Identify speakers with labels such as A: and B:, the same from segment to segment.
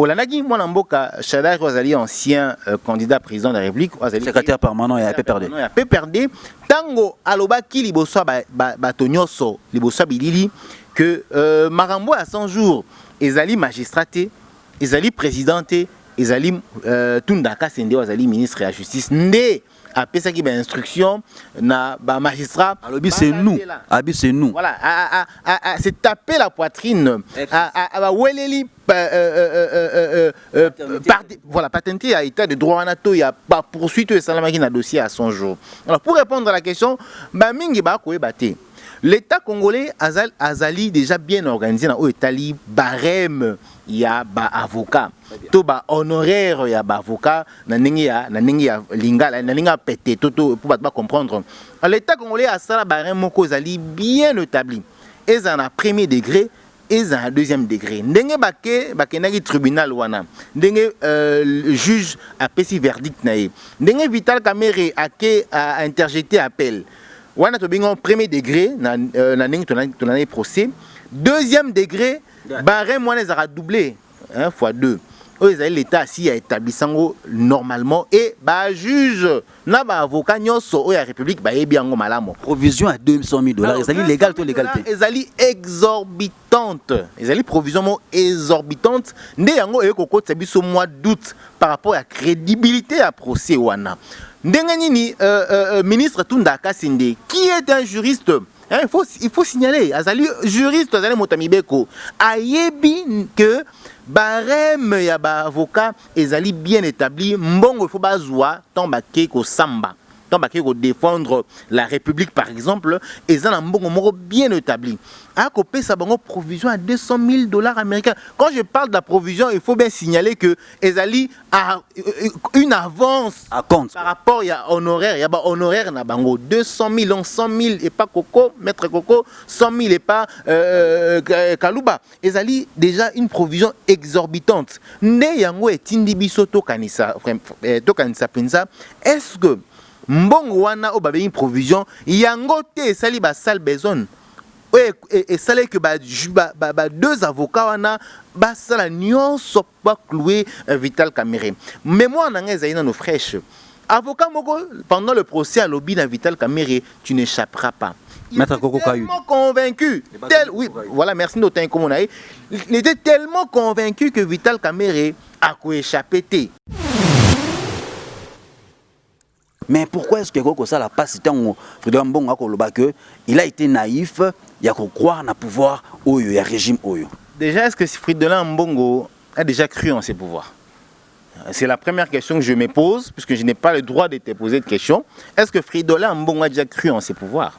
A: Olanaki Mwanamboka, Shadak Wazali, ancien candidat président de la République,
B: secrétaire permanent et a
A: perdu. Tango Alobaki Liboso Batonyoso, Liboso Bilili, que Marambo à 100 jours, Ezali magistraté, Ezali présidenté, Ezali Tundaka Sende, Ezali ministre de la Justice, né. Après ça qui est instruction na ba magistrat
B: c'est nous c'est nous
A: voilà à se taper la poitrine à weleli voilà patenté à état de droit nato il y a pas poursuite et salama qui na dossier à 100 jours. Alors pour répondre à la question ba mingi ba ko ebate l'État congolais azali déjà bien organisé dans Itali barème il y a ba avocat to ba honoraire ya ba avocat na ningi ya lingala na linga pété toto pour pas comprendre. L'État congolais a ça barème moko zali bien établi et en a premier degré et en a deuxième degré ndenge bake na tribunal wana ndenge juge a pesi verdict na ye ndenge Vital Kamerhe a interjeté appel wana to bingo premier degré na ndenge to na procès deuxième degré barème wana za doublé fois 2 l'État si a établi sango normalement et ba juge na ba avocat nyoso o ya république ba yebi yango malamo
B: provision à $200,000 ezali légal to légalité
A: ezali exorbitante ezali provision exorbitante nde yango e kokotsa biso mois d'août par rapport à crédibilité à procès wana ndenge nini ministre Tundaka Sende qui est un juriste. Il faut signaler, Azali juriste, Azali Motamibeko, ayebi que barème ya ba avocat ezali bien établi, mbongo il faut bazwa tombake ko samba, tombake ko défendre la République par exemple, ezana mbongo moko bien établi. A copé sa bango provision à $200,000 américains. Quand je parle de la provision, il faut bien signaler que ezali a une avance
B: à compte
A: par rapport à honoraire, il y a honoraire na bango 200,000, 100,000 et pas Coco, maître Coco, 100,000 et pas Kaluba. Ezali déjà une provision exorbitante. Ne yango etindi biso to kanisa penza. Est-ce que mbongo wana o babe une provision yango te sali ba sale besoin et ça que deux avocats wana ba sala nyonso pas cloué Vital Kamerhe. Mais moi en anglais zaina no fraîche. Avocat moko pendant le procès à lobby na Vital Kamerhe, tu n'échapperas pas.
B: Maître Coco Kayou.
A: Tellement convaincu, oui, voilà, merci notin comme on a. Il était tellement convaincu que Vital Kamerhe a échappé.
B: Mais pourquoi est-ce que Coco ça la passe tant Freedom Mbongo akoloba que il a été naïf, il a croire na pouvoir oyo ya régime oyo.
A: Déjà est-ce que Freedom Mbongo a déjà cru en ses pouvoirs? C'est la première question que je me pose puisque je n'ai pas le droit de te poser de question. Est-ce que Fredola Mbongo a déjà cru en ses pouvoirs?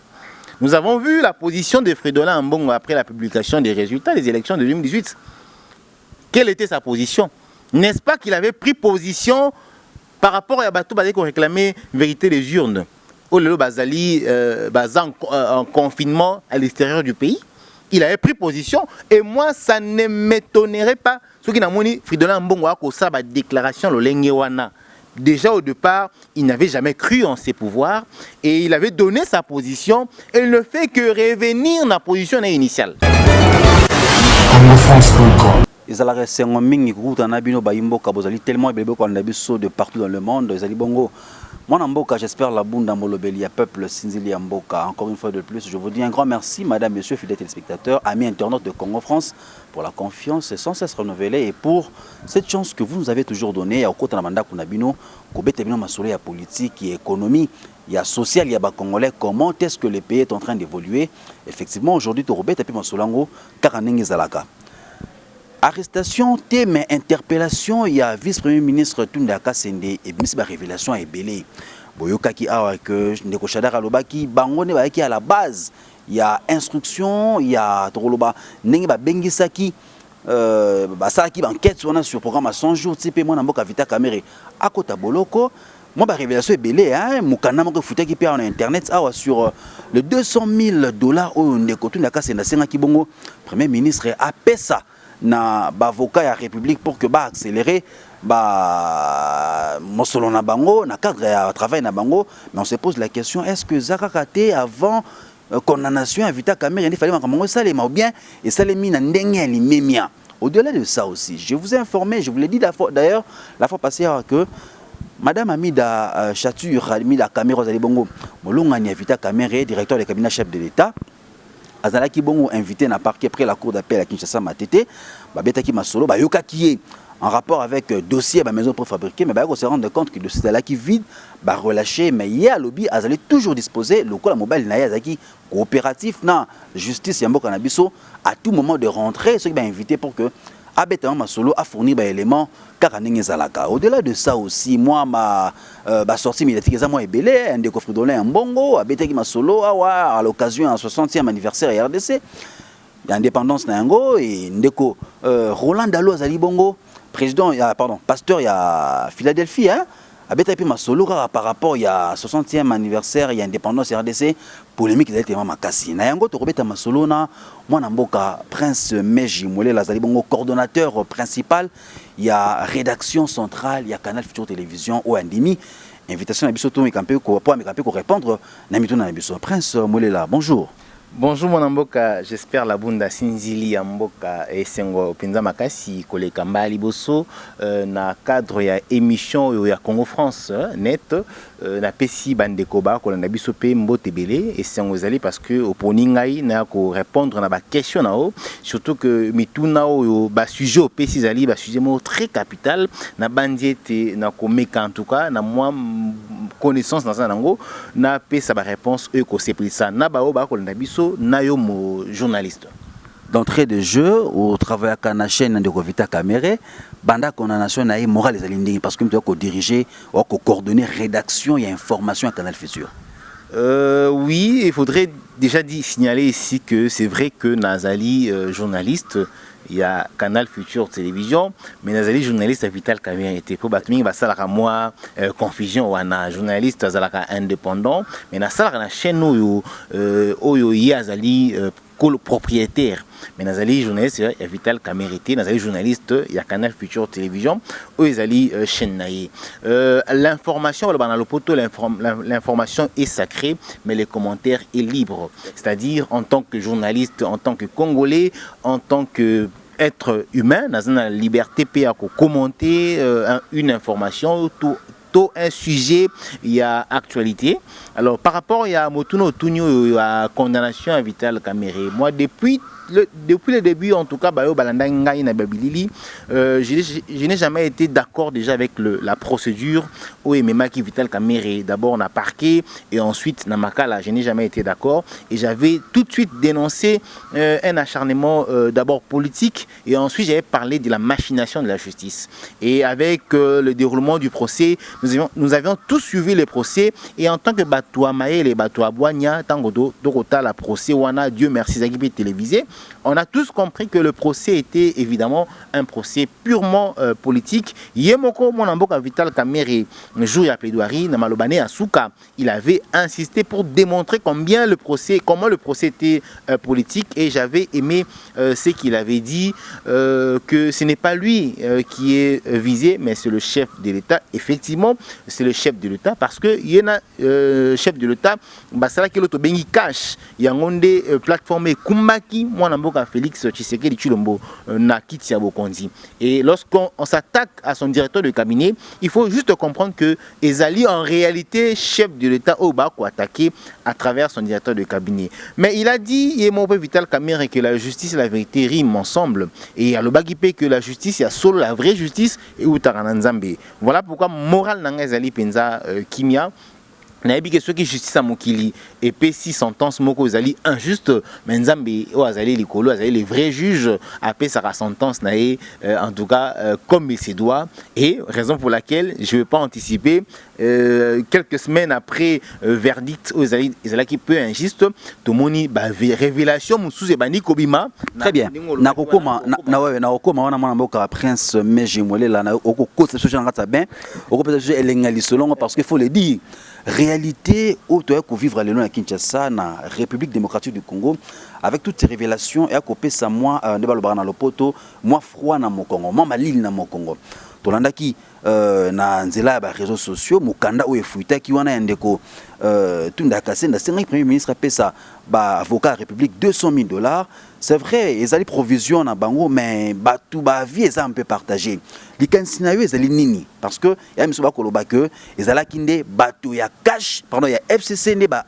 A: Nous avons vu la position de Fredola Mbongo après la publication des résultats des élections de 2018. Quelle était sa position? N'est-ce pas qu'il avait pris position par rapport à Batou Badé qu'on réclamait vérité des urnes? Olelo Bazali en confinement à l'extérieur du pays. Il avait pris position et moi ça ne m'étonnerait pas. Ce qui n'a moni Fredola Mbongo a sa déclaration le Lengewana. Déjà au départ, il n'avait jamais cru en ses pouvoirs et il avait donné sa position et il ne fait que revenir dans la position initiale.
B: Ils allaient se mingi kuta na bino bayimbo kabozali tellement bébé ko ndabiso de partout dans le monde ils allaient bongo mon mboka j'espère la bunda molobeli peuple sinzili mboka encore une fois de plus je vous dis un grand merci madame monsieur fidèles téléspectateurs amis internautes de Congo France pour la confiance sans cesse renouvelée et pour cette chance que vous nous avez toujours donnée au côté na manda kuna bino ko bete bino masolo ya politique et économie il y a social, il y a congolais. Comment est-ce que le pays est en train d'évoluer? Effectivement, aujourd'hui, tu rebelles tapis Masolango, Karanengi Zalaka. Arrestation, thème, interpellation, il y a vice-premier ministre Tundaka Sende et ministre de révélation et belé. Boyokaki awa que Ndeko Shadara Lobaki, Bangone Baaki à la base. Il y a instruction, il y a Toroloba, Nengiba Bengisaki, Basaki, enquête sur le programme à 100 jours, type moi Namboka Vita Kamerhe, à Kota Boloko. Moi, la révélation est belle, hein. Moukana moko fouté qui perd en internet sur le $200,000 au Ndeko Tundaka Sende Senga Kibongo, premier ministre a pesa na avocat ya République pour que ba accélérer ba mosolo na bango na cadre ya travail na bango. Mais on se pose la question, est-ce que Zakakate avant condamnation à Vita Kamerhe il fallait makambo salema ou bien et salemi na ndenge ya limemia Au-delà de ça aussi, je vous ai informé, je vous l'ai dit d'ailleurs la fois passée que Madame Amida Chatur, Amida Kamero Zalibongo, Molonga Niavita Kamere, directeur du cabinet chef de l'État, Azalaki Bongo invité na parquet après la cour d'appel à Kinshasa Matete, Babetaki Masolo, Bayoka qui est en rapport avec dossier maison préfabriquée, mais on se rend compte que le dossier là qui vide, relâché, mais il y a lobby, Azali toujours disposé, le la mobile n'a Azaki coopératif, na justice Yambo Kanabiso, à tout moment de rentrer, ceux qui sont invités pour que Abeta Masolo a fourni des éléments Zalaka. Au-delà de ça aussi, moi, ma sortie médiatique, moi, est belé, un décofridolé en bongo, Abeta Masolo, à l'occasion du 60e anniversaire RDC, l'indépendance Nango, et Ndeko Roland Dalo Azali Bongo, président, pasteur, il y a Philadelphie, hein, Abeta Masolo, par rapport, il y a 60e anniversaire, il y a indépendance RDC, polémique, il a été makasi. Nayango, tu Robeta Masolo, moi, Namboka, Prince Meji Moulet, Lazali Bongo, coordonnateur principal, il y a rédaction centrale, il y a Canal Future Télévision, ONDMI, invitation à Bissoto, pour répondre, Namito Nabiso. Prince Moulet, là, bonjour.
A: Bonjour mon amboka, j'espère la bunda sinzili amboka et sengo penza makasi koleka mbali boso na cadre ya émission ya Congo France net na pesi bandeko ba ko na biso pe mbote belé et sengo zali parce que oponingai na ko répondre na ba question nao surtout que mituna o ba sujet au pesi zali ba sujet mo très capital na bandiete na ko meka en tout cas na moi connaissance dans ça nango na pesa ba réponse e ko c'est pris ça na ba o ba ko na biso Nayomo journaliste.
B: D'entrée de jeu, au travail à la chaîne de Rovita Kamere, Banda condamnation naïe morale les alindings parce que nous devons diriger ou coordonner rédaction et information à Canal Futur.
A: Oui, il faudrait déjà signaler ici que c'est vrai que Nazali journaliste, il y a Canal Future Télévision, mais Nazali journaliste à Vital Kamere était pour battre à moi confusion ou un journaliste indépendant, mais na la chaîne où Yazali propriétaire, mais Nazali journaliste il y a Vital Kamere, Nazali journaliste il y a Canal Future Télévision où Yazali chaîne naïe. L'information l'information est sacrée, mais les commentaires est libre. C'est-à-dire en tant que journaliste, en tant que Congolais, en tant que être humain, dans la liberté pour commenter une information, tout un sujet, il y a actualité. Alors par rapport à Motuno Tunyo, à condamnation à Vital Kamere, moi depuis le début, en tout cas, je n'ai jamais été d'accord déjà avec la procédure où Memaki Vital Kamere, d'abord on a parqué et ensuite Namakala, je n'ai jamais été d'accord et j'avais tout de suite dénoncé un acharnement d'abord politique et ensuite j'avais parlé de la machination de la justice. Et avec le déroulement du procès, nous avions tous suivi le procès et en tant que Batoua Maël et Batoua Boigna, Tangodo, Dorota, la procès, Wana, Dieu merci, Zagibé télévisé, on a tous compris que le procès était évidemment un procès purement politique. Yemoko Monamboka Vital Kamere, jour à plaidoirie, Namalobane Asuka, il avait insisté pour démontrer comment le procès était politique et j'avais aimé ce qu'il avait dit, que ce n'est pas lui qui est visé, mais c'est le chef de l'État. Effectivement, c'est le chef de l'État parce que il y a chef de l'État, Basala Keloto Bengi Cash, il y a une plateforme Kumbaki, Monamboka Félix Tshisekedi Tshilombo na Kitia Bokondi. Et lorsqu'on s'attaque à son directeur de cabinet, il faut juste comprendre que Ezali en réalité chef de l'État au bas quoi attaqué à travers son directeur de cabinet. Mais il a dit Yemope Vital Kamere que la justice et la vérité riment ensemble et à le bagipé que la justice il y a seulement la vraie justice et Utarananzambe. Voilà pourquoi moral nanga Ezali penza kimia. Nayebi que ceux qui justice à Mokili et P6 sentence moko zali injuste menzambe o azali likolo azali les vrais juges après sa sentence naé en tout cas comme il se doit et raison pour laquelle je ne vais pas anticiper quelques semaines après verdict o azali qui peut injuste to moni ba révélation musuze bani kobima
B: très bien nakokoma wana mwana mboka Prince Meji Moulet là na okoko ce genre ngata ben okopesa ce elengali selon parce qu'il faut le dire réalité où tu as vivre à l'éloignement à Kinshasa, na République démocratique du Congo, avec toutes ces révélations, et à couper ça moi, ne pas le bar dans le poteau, moi froid dans mon Congo, moi malil dans mon Congo. tolandaki na nzela ba réseaux sociaux mukanda o efuita ki wana ndeko Tunda Kassenda c'est premier ministre a payé ça ba avocat à République $200,000. C'est vrai, ils allaient provision na bango mais ba tout ba vie ça un peu partagé. Les kansinayo ils allaient nini parce que ya miso ba koloba que ils allaient kinde bato ya cash pardon ya FCC ne ba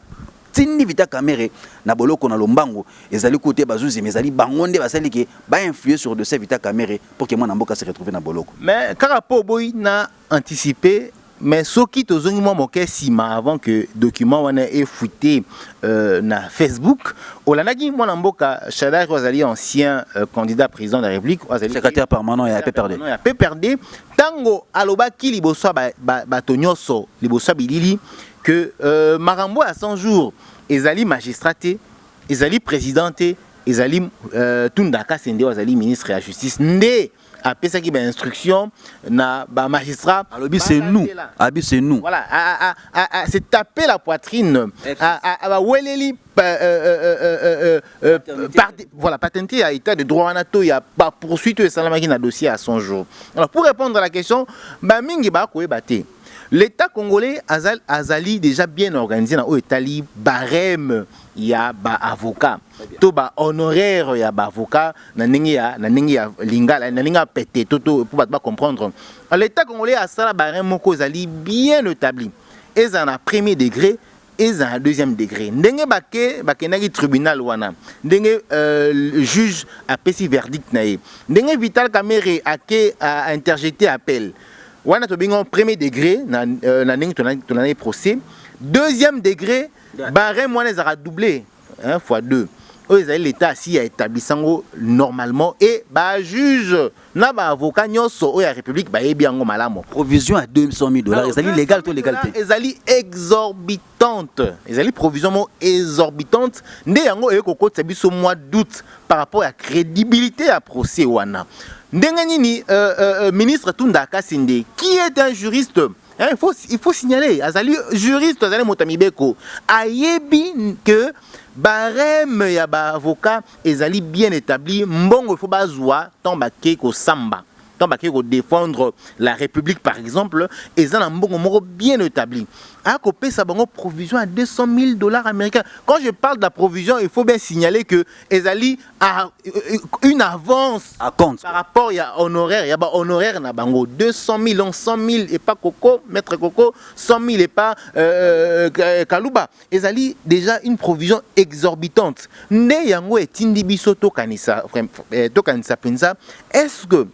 B: tindi vita caméré na boloko na lombango ezali côté bazuzi mais ezali bangonde basali ke ba influer sur de ces vita caméré pour que moi na mboka se retrouver na boloko
A: mais karapo boy na anticiper mais ce qui tozongi moi moké sima avant que document wana est fuité na Facebook olanaki moi na mboka Shaddai Rozali ancien candidat président de la République
B: secrétaire permanent ya
A: PPRD tango alobaki liboso ba tonyoso liboso bilili que Marambo à 100 jours ezali magistraté ezali présidenté ezali Tunda Kassenda ezali ministre de la justice ndé après ça qui ba instruction na ba magistrat
B: alobi c'est nous abi c'est nous
A: voilà c'est taper la poitrine à weleli voilà patenté à état de droit nato il y a pas poursuite et salamaki na dossier à 100 jours. Alors pour répondre à la question ba mingi ba ko ebate l'État congolais azali déjà bien organisé dans Italie barème il y a ba avocat to ba honoraire il y a ba avocat na ningi ya lingala na ninga pété toto pour pas comprendre. L'État congolais a ça barème moko azali bien établi et en a premier degré et en deuxième degré ndenge bake nagi tribunal wana ndenge juge a pesi verdict nae ndenge Vital Kamerhe a interjeté appel wana to bingo premier degré na ndenge tonani procès deuxième degré barème wana ezara doublé fois 2 l'État si a établi sango normalement et ba juge na ba avocat nyonso o ya République ba yebi yango malamo
B: provision à $200,000 ezali légal to légalité
A: ezali exorbitante ezali provision exorbitante nde yango ekokotsa biso mois d'août par rapport à crédibilité à procès wana ndenge nini ministre Tunda Kassenda qui est un juriste il faut signaler azali juriste azali motamibeko ayebi que barème ya ba avocat ezali bien établi mbongo il faut bazwa tombake ko samba tombake ko défendre la République par exemple ezana mbongo moko bien établi a copé sa bango provision à $200,000 américains. Quand je parle de la provision, il faut bien signaler que ezali a une avance
B: à compte
A: par rapport à honoraire, il y a ba honoraire na bango 200,000 100,000 et pas Coco, maître Coco, 100,000 et pas Kaluba. Ezali déjà une provision exorbitante. Ne yango etindi biso to kanisa penza. Est-ce que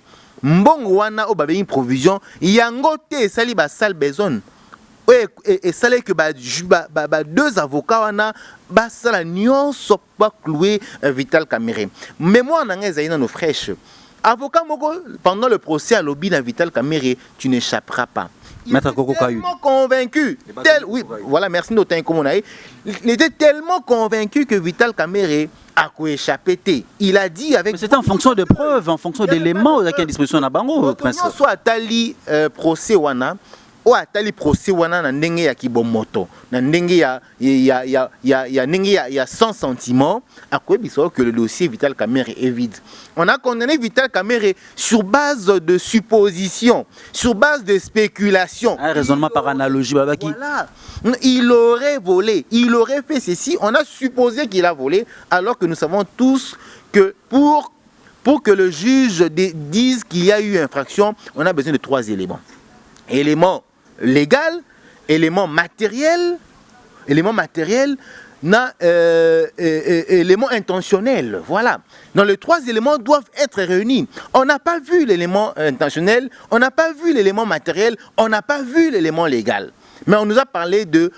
A: mbongo wana o babe une provision yango te sali ba sale besoin et ça que deux avocats wana ba sala nyonso pas cloué Vital Kamerhe mais moi na ngeza ina no fraîche avocat moko pendant le procès à lobby na Vital Kamerhe tu n'échapperas pas.
B: Maître Coco Kayou
A: tellement convaincu oui voilà merci notin comme on a il était tellement convaincu que Vital Kamerhe a échappé. Il a dit avec
B: c'était en fonction de preuves en fonction d'éléments à quelle disposition na bango
A: prince soit tali procès wana o atali procès wana na ndenge ya kibomoto na ndenge ya ndenge ya sans sentiment akoyebiso que le dossier Vital Kamerhe est vide. On a condamné Vital Kamerhe sur base de suppositions, sur base de spéculations.
B: Un raisonnement par analogie babaki.
A: Voilà. Il aurait volé, il aurait fait ceci, on a supposé qu'il a volé alors que nous savons tous que pour que le juge dise qu'il y a eu infraction, on a besoin de 3 éléments. Élément légal, élément matériel, élément intentionnel. Voilà. Donc les 3 éléments doivent être réunis. On n'a pas vu l'élément intentionnel, on n'a pas vu l'élément matériel, on n'a pas vu l'élément légal. Mais on nous a parlé du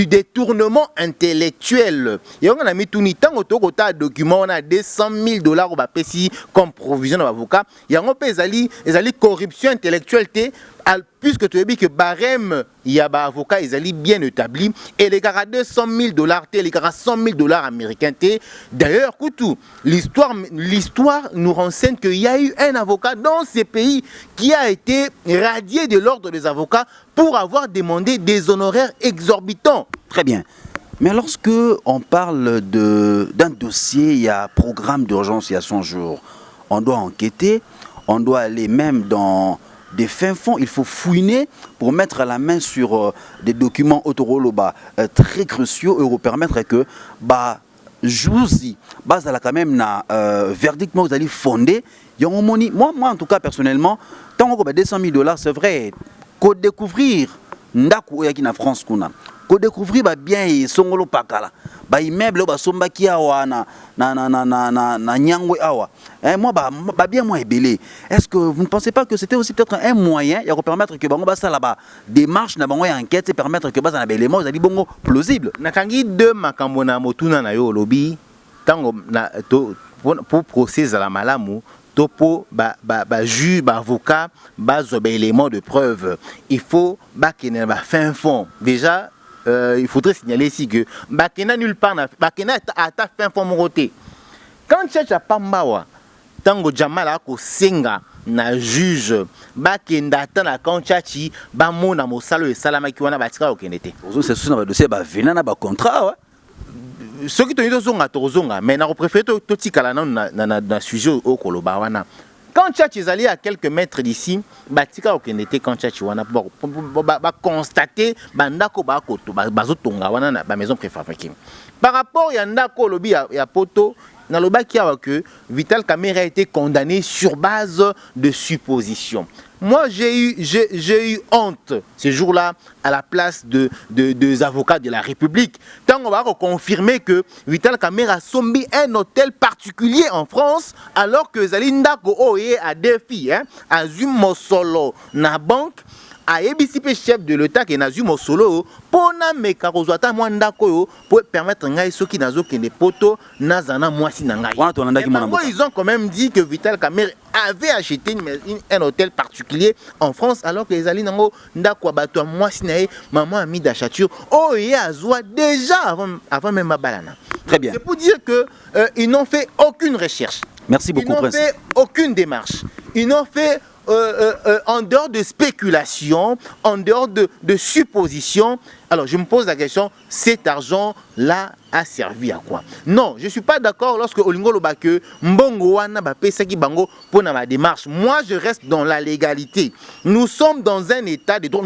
A: détournement intellectuel. Et on a mis tout le temps au document, on a $200,000 au bapesi comme provision d'avocat. Il y a un peu de corruption intellectuelle. Puisque tu as dit que barème, il y a un avocat, ils allaient bien établi, et les gars à $200,000, les gars à $100,000 américains. D'ailleurs, l'histoire nous renseigne qu'il y a eu un avocat dans ces pays qui a été radié de l'ordre des avocats pour avoir demandé des honoraires exorbitants.
B: Très bien. Mais lorsque on parle d'un dossier, il y a programme d'urgence, il y a 100 jours, on doit enquêter, on doit aller même dans des fins fonds, il faut fouiner pour mettre la main sur des documents autoroloba très cruciaux et vous permettre que bah jouzi base la quand même na verdict moi vous allez fonder moi en tout cas personnellement tant que 200 000 $, c'est vrai qu'on découvrir ndaku yaki na France kuna ko découvrir ba bien et songolo pakala ba immeuble ba somba ki awa na nyangwe awa moi ba bien moi ebelé. Est-ce que vous ne pensez pas que c'était aussi peut-être un moyen ya ko permettre que bango ba sala ba démarche na bango ya enquête et permettre que ba na éléments vous allez bongo plausible
A: nakangi de makambo na motuna na yo lobi tango na to pour procès à la malamu topo juge avocat éléments de preuve il faut bakena ba fin fond déjà il faudrait signaler ici que bakena nulle part bakena à ta fin fond moroté quand cherche pas mawa tango jamala ko senga na juge bakenda tana quand chachi ba mona mosalo e salama ki wana batika okenete
B: c'est sous na dossier ba vena na ba contrat ouais.
A: Ce qui te dit tozonga mais na préféré to tikala na sujet au koloba wana quand tu es allé à quelques mètres d'ici batika okenete quand tu wana ba constater bandako ba koto bazotonga wana na ba maison préfabriquée par rapport ya ndako lobi ya poto na lobaki awa que Vital Kamerhe a été condamné sur base de suppositions. Moi, j'ai eu honte ce jour-là à la place des avocats de la République. Tant on va confirmer que Vital Kamerhe a sombi un hôtel particulier en France, alors que Zalinda Goye a des filles, à Zumosolo, na banque, a ebisipe chef de l'État qui nazu mosolo pona meka kozwata mwanda koyo pour permettre ngai soki nazo kende poto nazana mwasi na ngai. Ils ont quand même dit que Vital Kamerhe avait acheté un hôtel particulier en France alors que les ali nango ndako bato mwasi na maman a mis d'achature oh et azwa déjà avant même mabalana.
B: Très bien.
A: C'est pour dire que ils n'ont fait aucune recherche.
B: Merci beaucoup.
A: Ils n'ont fait aucune démarche. Ils n'ont fait en dehors de spéculation, en dehors de supposition. Alors je me pose la question, cet argent-là a servi à quoi? Non, je ne suis pas d'accord lorsque Olingo Lobake, Mbongo Wana, Pesaki Bango, pour ma démarche. Moi, je reste dans la légalité. Nous sommes dans un état de droit.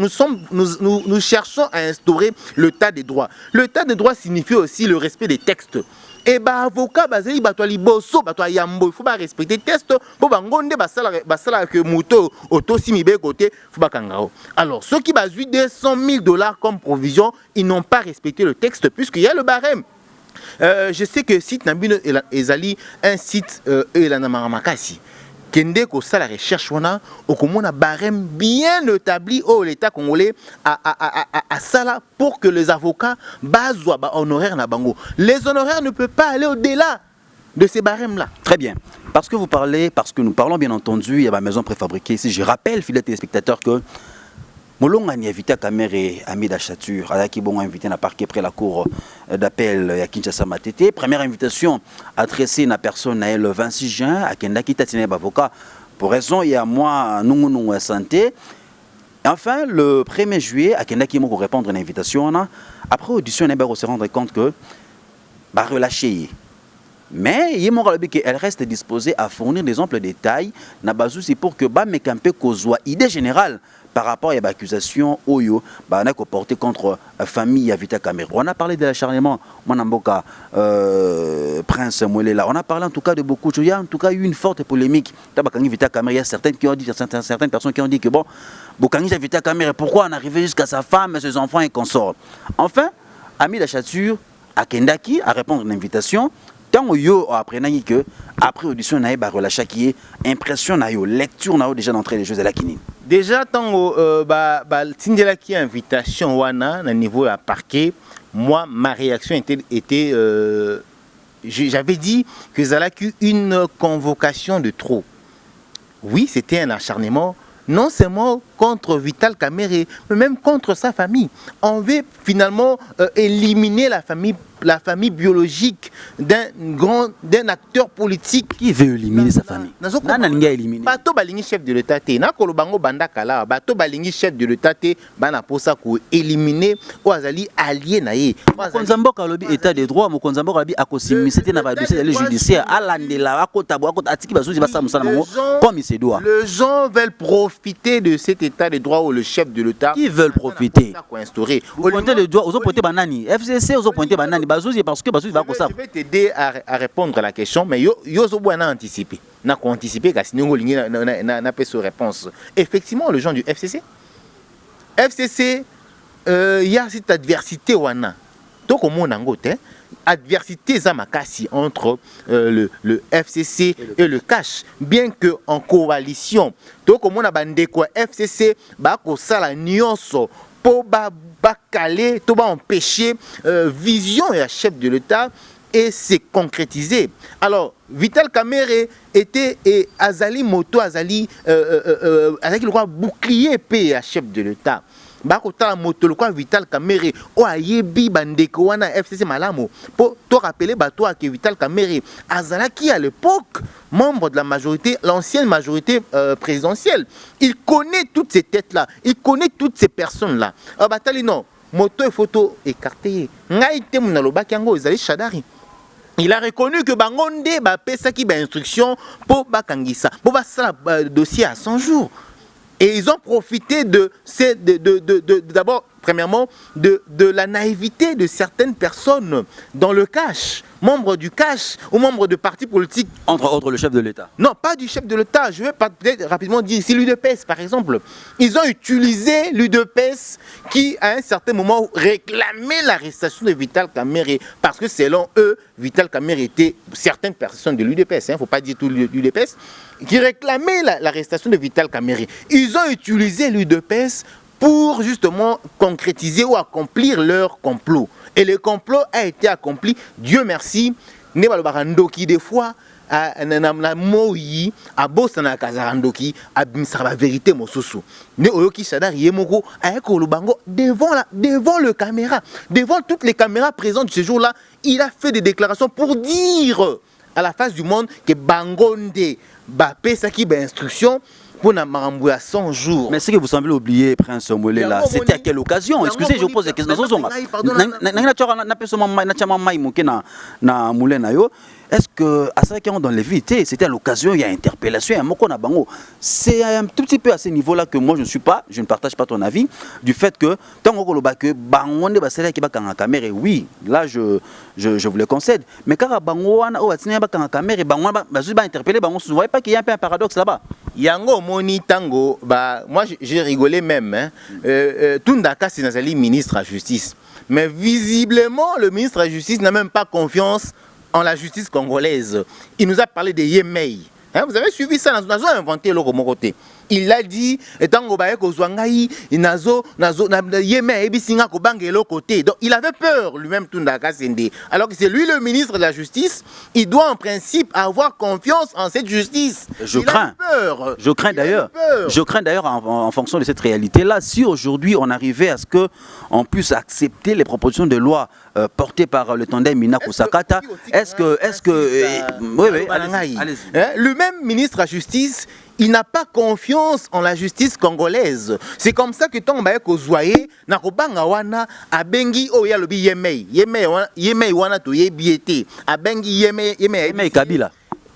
A: Nous cherchons à instaurer l'état des droits. L'état des droits signifie aussi le respect des textes. Et bah avocat bazeli bato liboso bato yambo il faut pas respecter test pour bangonde basala que moto auto simibe côté faut pas kangao. Alors ceux qui basent 200 000 $ comme provision, ils n'ont pas respecté le texte puisqu'il y a le barème. Je sais que site Nabino ezali un site Elanamamakasi. Kende ko ça la recherche wana okomona barème bien établi au l'état congolais à ça pour que les avocats bazwa ba honoraires na bango. Les honoraires ne peuvent pas aller au-delà de ces barèmes là.
B: Très bien. Parce que nous parlons bien entendu, il y a ma maison préfabriquée ici. Je rappelle fidèles téléspectateurs que Molonga ni Vital Kamerhe ami d'achature qui bon invité na parquet près la cour d'appel à Kinshasa Matete. Première invitation adressée à personne le 26 juin à Kendaki Tatine avocat pour raison il y a moi nous santé. Enfin le 1er juillet à Kendaki pour répondre à l'invitation après audition on se rendre compte que bah relâché. Mais elle reste disposée à fournir des amples détails na bazousi pour que ba mekampe kozwa idée générale par rapport à l'accusation Oyo a porté contre la famille Vital Kamerhe. On a parlé de l'acharnement, Mwanamboka, Prince Mouelela. On a parlé en tout cas de beaucoup de choses. Il y a en tout cas eu une forte polémique. Vital Kamerhe, il y a certaines personnes qui ont dit que bon, Bokangi Vital Kamerhe, pourquoi on arrivait jusqu'à sa femme, ses enfants et consorts. Enfin, Ami Dachature, à Kendaki, à répondre à l'invitation. Tant yo après que après audition naïe ba relâcha qui est impression naïo lecture naïo déjà d'entrée les jeux à la kini.
A: Déjà tant tindela qui invitation wana na niveau à parquet, moi ma réaction était j'avais dit que Zalaki une convocation de trop. Oui, c'était un acharnement non seulement contre Vital Kamerhe, mais même contre sa famille. On veut finalement éliminer la famille la famille biologique d'un acteur politique.
B: Qui veut éliminer sa famille? Nana éliminer.
A: Bato balingi chef de l'État te. Na kolobango banda kala. Bato balingi chef de l'État te. Bana posa ko éliminer ou azali allié na ye.
B: Mokonzambo kalobi état de droit. Mokonzambo kalobi akosimi c'était na ba dossier de judiciaire. Alandela akotabo akota atiki bazuzi basa musana mongo comme il se doit.
A: Les gens veulent profiter de cet état de droit où le chef de l'État.
B: Qui veulent profiter?
A: Vous
B: pointez le doigt. Vous pointez banani. FCC vous pointez banani. Bazuzi parce que bazuzi va comme ça.
A: Je vais t'aider à répondre à la question, mais yo zo boana anticiper. Na ko anticiper kasi ningo lingi na pe so réponse. Effectivement, les gens du FCC y a cette adversité wana. Donc au monde en adversité zamakasi entre le FCC et le CASH, bien que en coalition. Donc au monde a bandé quoi FCC ba ko sala nyonso pour ba caler, tout va empêcher vision et chef de l'État et c'est concrétisé. Alors Vital Kamerhe était et Azali Moto Azali le roi bouclier paix à chef de l'État. Bakota moto le quoi Vital Kamerhe o ayebi bandeko wana FCC malamo pour te rappeler bato que Vital Kamerhe azala qui à l'époque membre de la majorité, l'ancienne majorité présidentielle. Il connaît toutes ces têtes là, il connaît toutes ces personnes là. Batali non, moto et photo écarté. Ngaïté munaloba kiango ezali Shadari. Il a reconnu que Bangonde ba pesa ki ba instruction pour bakangisa, pour ba sala dossier à 100 jours. Et ils ont profité d'abord, premièrement, de la naïveté de certaines personnes dans le CASH, membres du CASH ou membres de partis politiques.
B: Entre autres le chef de l'État.
A: Non, pas du chef de l'État. Je vais peut-être rapidement dire ici l'UDPS, par exemple. Ils ont utilisé l'UDPS qui, à un certain moment, réclamait l'arrestation de Vital Kamerhe. Parce que selon eux, Vital Kamerhe était certaines personnes de l'UDPS, il ne faut pas dire tout l'UDPS, qui réclamaient l'arrestation de Vital Kamerhe. Ils ont utilisé l'UDPS pour justement concrétiser ou accomplir leur complot. Et le complot a été accompli, Dieu merci, Nebalbarandoki des fois, na moyi a bosana kazarandoki a bimsaba vérité mosusu ne oyoki Shadari yemoko ayeko lubango devant le caméra, devant toutes les caméras présentes ce jour-là, il a fait des déclarations pour dire à la face du monde que Bangonde ba pesa ki ba instruction pour na marambu à 100 jours.
B: Mais ce que vous semblez oublier, Prince Omwele, là, c'était à quelle occasion? Excusez, je pose des questions. Est-ce que à ça qui ont dans les vies, c'était à l'occasion, il y a interpellation, il y a un bango. C'est un tout petit peu à ce niveau-là que moi je ne partage pas ton avis, du fait que tant qu'on que bangonde basela qui ba kanga caméra, oui, là je vous le concède. Mais car bango wana o atina ba kanga caméra, bango ba interpeller bango, vous voyez pas qu'il y a un peu un paradoxe là-bas.
A: Yango moni tango, bah moi j'ai rigolé même. Hein. Tundaka c'est Nazali ministre à justice, mais visiblement le ministre à justice n'a même pas confiance en la justice congolaise. Il nous a parlé de Yemei. Hein, vous avez suivi ça, nous avons inventé le côté. Il a dit, donc il avait peur lui-même Tundaka Sende. Alors que c'est lui le ministre de la justice, il doit en principe avoir confiance en cette justice.
B: Je crains d'ailleurs en fonction de cette réalité-là, si aujourd'hui on arrivait à ce qu'on puisse accepter les propositions de loi portées par le tandem Mina Kusakata, est-ce que oui, allez-y.
A: Le même ministre de la justice, il n'a pas confiance en la justice congolaise. C'est comme ça que tant que Kozwaye, Nakobanga wana, abengi o yalobi Yemei wana to yebiete, abengi Yemei
B: Kabila.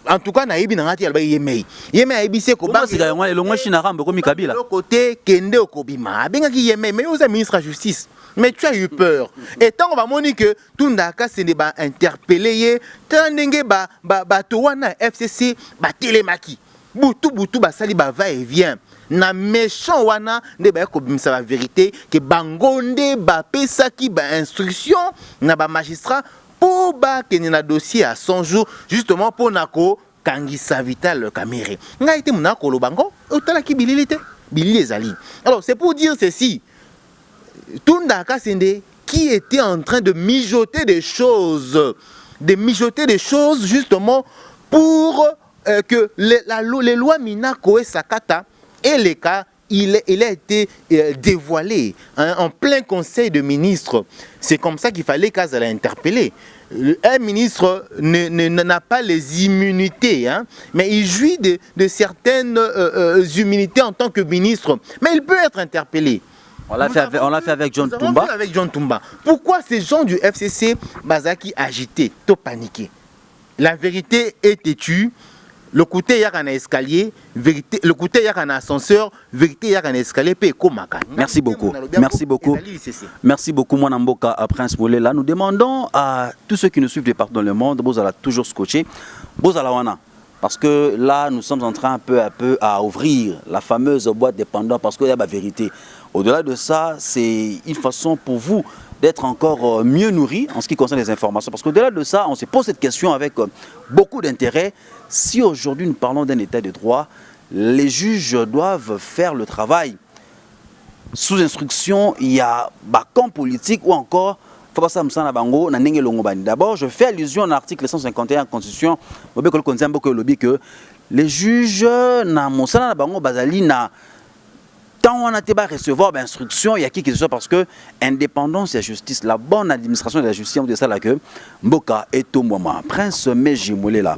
A: En tout cas, naïbi nangati yalobi Yemei. Yemei aibi se kobanga.
B: C'est quand le moins chinarambe comme Kabila.
A: Le côté kende okobima, abengaki Yemei, mais vous êtes ministre de la justice. Mais tu as eu peur. Et tant qu'on va montrer que Tundaka se n'est pas interpellé, tandenge ba towana FCC ba télémaki. Boutou basali ba va et vient. Na méchant wana ne ba ko bimsa la vérité que Bangonde ba pesa ki ba instruction na ba magistrat pour ba que na dossier à 100 jours justement pour nako kangisa Vital Kamerhe. Nga été munako lo bango otala ki bililité bilili ezali. Alors c'est pour dire ceci. Tundaka Sende qui était en train de mijoter des choses justement pour que les lois Minako et Sakata et les cas il a été dévoilé hein, en plein conseil de ministres. C'est comme ça qu'il fallait qu'Azali interpellé. Un ministre n'a pas les immunités, hein, mais il jouit de certaines immunités en tant que ministre. Mais il peut être interpellé.
B: On l'a fait avec John Toumba.
A: Pourquoi ces gens du FCC Bazaki agités, tout paniqués? La vérité est têtue. Le côté il y a un escalier, vérité, le côté il y a un ascenseur, vérité il y a un escalier.
B: Merci beaucoup. Merci beaucoup. Merci beaucoup, mon Mboka Prince Molela. Nous demandons à tous ceux qui nous suivent de partout dans le monde, vous allez toujours scotcher, vous allez wana. Parce que là, nous sommes en train peu à peu à ouvrir la fameuse boîte des Pandores parce qu'il y a la vérité. Au-delà de ça, c'est une façon pour vous d'être encore mieux nourris en ce qui concerne les informations. Parce qu'au-delà de ça, on se pose cette question avec beaucoup d'intérêt. Si aujourd'hui nous parlons d'un état de droit, les juges doivent faire le travail. Sous instruction, il y a camp politique ou encore d'abord, je fais allusion à l'article 151 de la Constitution que les juges tant on a recevoir d'instruction, il y a qui que ce soit parce que indépendance et justice, la bonne administration de la justice, on dit ça là que Mboka est au moment. Prince Meji Molela,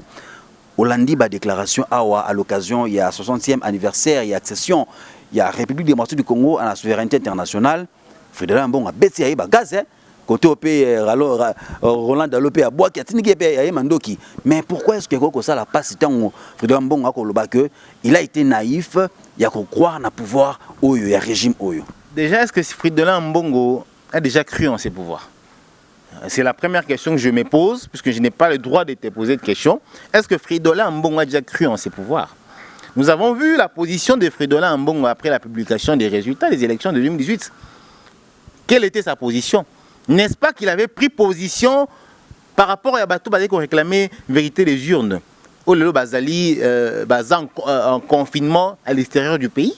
B: Hollandi ba déclaration à l'occasion, il y a 60e anniversaire, il y a accession, il y a République démocratique du Congo à la souveraineté internationale. Frédéric Mbongo a bêti à gaz, côté OP, Roland Dalopé à bois qui a tenu Mandoki. Mais pourquoi est-ce que ça la passe tant Frédéric Mbongo il a été naïf, il y a qu'on croire dans le pouvoir Oyo, il y a régime Oyo.
A: Déjà, est-ce que Frédéric Mbongo a déjà cru en ses pouvoirs? C'est la première question que je me pose, puisque je n'ai pas le droit de te poser de question. Est-ce que Frédéric Mbongo a déjà cru en ses pouvoirs? Nous avons vu la position de Frédéric Mbongo après la publication des résultats des élections de 2018. Quelle était sa position? N'est-ce pas qu'il avait pris position par rapport à Batou Bazé qui réclamait vérité des urnes? Olelo Bazali en confinement à l'extérieur du pays.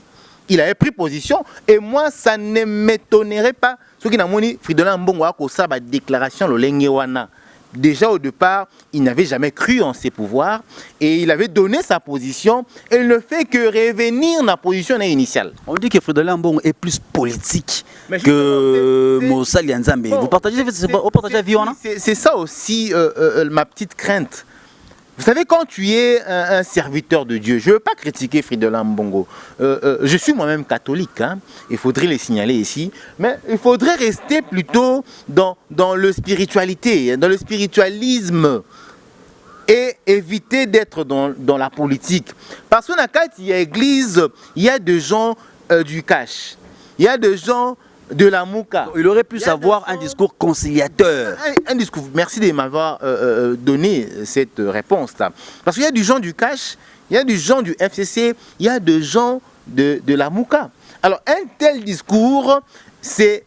A: Il avait pris position et moi ça ne m'étonnerait pas. Ce qui n'a pas dit Frédéric Mbongo a sa déclaration le Lengewana. Déjà au départ, il n'avait jamais cru en ses pouvoirs et il avait donné sa position et il ne fait que revenir dans la position initiale.
B: On dit que Frédéric Mbongo est plus politique que Moussa Lianzambe. Vous partagez la vie?
A: C'est ça aussi ma petite crainte. Vous savez, quand tu es un serviteur de Dieu, je ne veux pas critiquer Frédéric Mbongo. Je suis moi-même catholique, hein, il faudrait le signaler ici. Mais il faudrait rester plutôt dans la spiritualité, dans le spiritualisme. Et éviter d'être dans la politique. Parce que dans l'église, il y a des gens du cash. Il y a des gens de la mouka.
B: Il aurait pu avoir un discours conciliateur.
A: Un discours. Merci de m'avoir donné cette réponse-là. Parce qu'il y a du gens du cash, il y a du gens du FCC, il y a des gens de la mouka. Alors un tel discours, c'est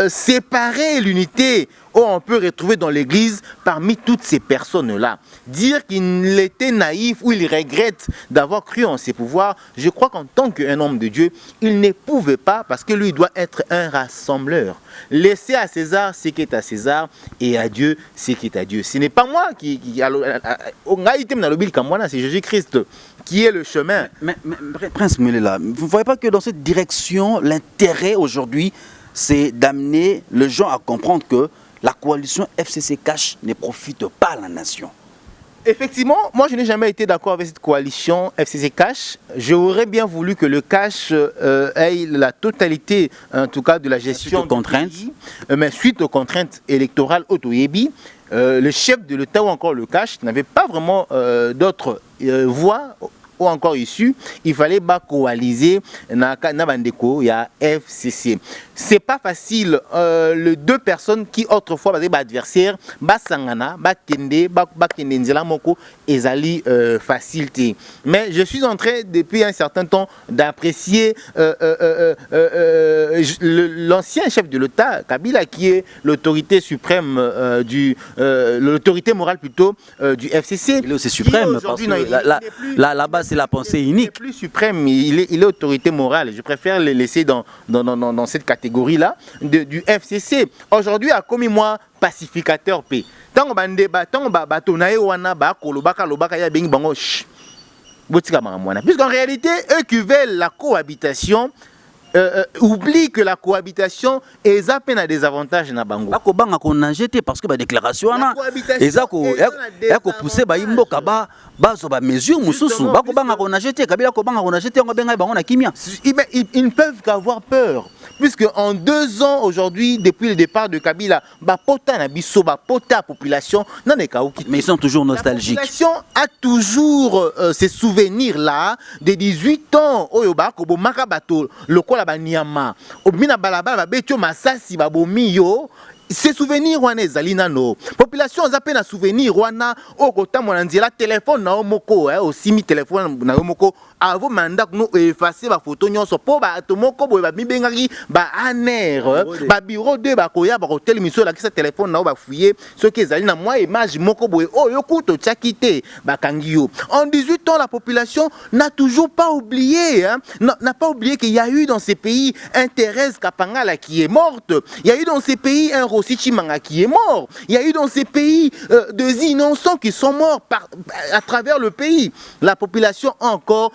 A: séparer l'unité où on peut retrouver dans l'église parmi toutes ces personnes-là. Dire qu'il était naïf ou il regrette d'avoir cru en ses pouvoirs, je crois qu'en tant qu'un homme de Dieu, il ne pouvait pas parce que lui doit être un rassembleur. Laisser à César ce qui est à César et à Dieu ce qui est à Dieu. Ce n'est pas moi c'est Jésus-Christ qui est le chemin.
B: Mais Prince Molela, vous ne voyez pas que dans cette direction, l'intérêt aujourd'hui, c'est d'amener les gens à comprendre que la coalition FCC Cash ne profite pas à la nation.
A: Effectivement, moi je n'ai jamais été d'accord avec cette coalition FCC Cash. J'aurais bien voulu que le Cash ait la totalité, en tout cas, de la gestion
B: des contraintes.
A: Mais suite aux contraintes électorales Otoyebi, le chef de l'État ou encore le Cash n'avait pas vraiment d'autres voix ou encore issues. Il fallait coaliser na bandeko il y a FCC. C'est pas facile. Les deux personnes qui autrefois basaient adversaires, sangana, kende nzela moko ezali facilité. Mais je suis en train depuis un certain temps d'apprécier l'ancien chef de l'État, Kabila, qui est l'autorité suprême l'autorité morale plutôt du FCC.
B: Il est aussi suprême parce que là-bas c'est la pensée unique.
A: Il est plus suprême, il est autorité morale. Je préfère le laisser dans cette catégorie-là du FCC. Aujourd'hui, a commis moi pacificateur P. Tant que Puisqu'en réalité, eux qui veulent la cohabitation, oublie que la cohabitation est à peine à des avantages na bango.
B: Bakobanga qu'on a jeté parce que la déclaration a poussé Imboka bazo ba mesure mususu bakobanga qu'on a jeté kabila kobanga qu'on a jeté on benga bango na kimia.
A: Ils ne peuvent qu'avoir peur puisque en 2 ans aujourd'hui depuis le départ de Kabila ba pota na biso ba pota population na ne kaouki.
B: Mais ils sont toujours nostalgiques.
A: La population a toujours ces souvenirs là de 18 ans oyo ba ko bo makabato lokola banyama obina balabala babetio masasi babomi yo. Ces souvenirs wana ezali nano population za pe na souvenir wana okota mona nzela téléphone na omoko aussi mi téléphone na omoko avant mandat nous effacer ba photo nyonso po ba tomoko boye ba bibengaki ba aner ba bureau de ba koya ba hotel miso la kisa téléphone na ba fouiller ce qui ezali na moi image moko boye oyo kuto tchakité ba kangio. En 18 ans la population n'a toujours pas oublié n'a pas oublié qu'il y a eu dans ces pays un Thérèse Kapangala qui est morte, il y a eu dans ces pays un Rossi Chimanga qui est mort. Il y a eu dans ces pays des innocents qui sont morts à travers le pays. La population a encore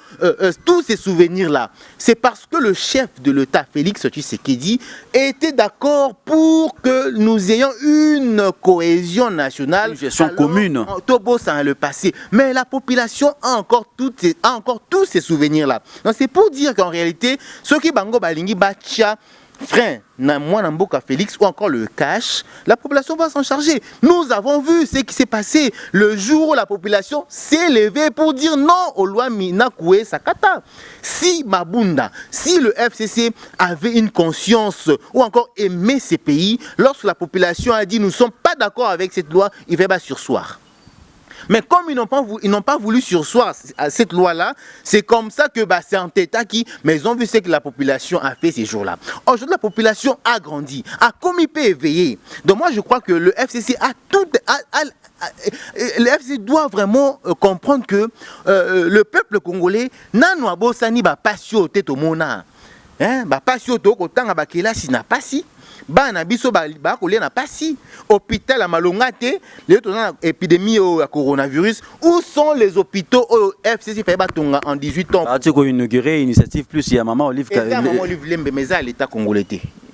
A: tous ces souvenirs-là. C'est parce que le chef de l'État, Félix Tshisekedi, était d'accord pour que nous ayons une cohésion nationale.
B: Une gestion commune.
A: Tobo, ça le passé. Mais la population a encore tous ces souvenirs-là. Donc c'est pour dire qu'en réalité, ceux qui bango balingi bacha frein, Mboka Félix ou encore le cash, la population va s'en charger. Nous avons vu ce qui s'est passé le jour où la population s'est levée pour dire non aux lois Minakoué Sakata. Si Mabunda, si le FCC avait une conscience ou encore aimé ces pays, lorsque la population a dit nous ne sommes pas d'accord avec cette loi, il va surseoir. Mais comme ils n'ont pas voulu surseoir à cette loi-là, c'est comme ça que c'est un État qui, mais ils ont vu ce que la population a fait ces jours-là. Aujourd'hui, la population a grandi, a comme il peut éveiller. Donc moi, je crois que le FCC a tout... le FCC doit vraiment comprendre que le peuple congolais n'a pas ni passion tête au mona. Passion to kotanga bakela si na pasi. Bana biso ba kolia na pasi hôpital à Malongate l'épidémie au coronavirus. Où sont les hôpitaux au FCC fait batonga en 18 ans?
B: Tu as inauguré initiative plus il y a maman Olive
A: maman Olive Lembe mais à l'état congolais.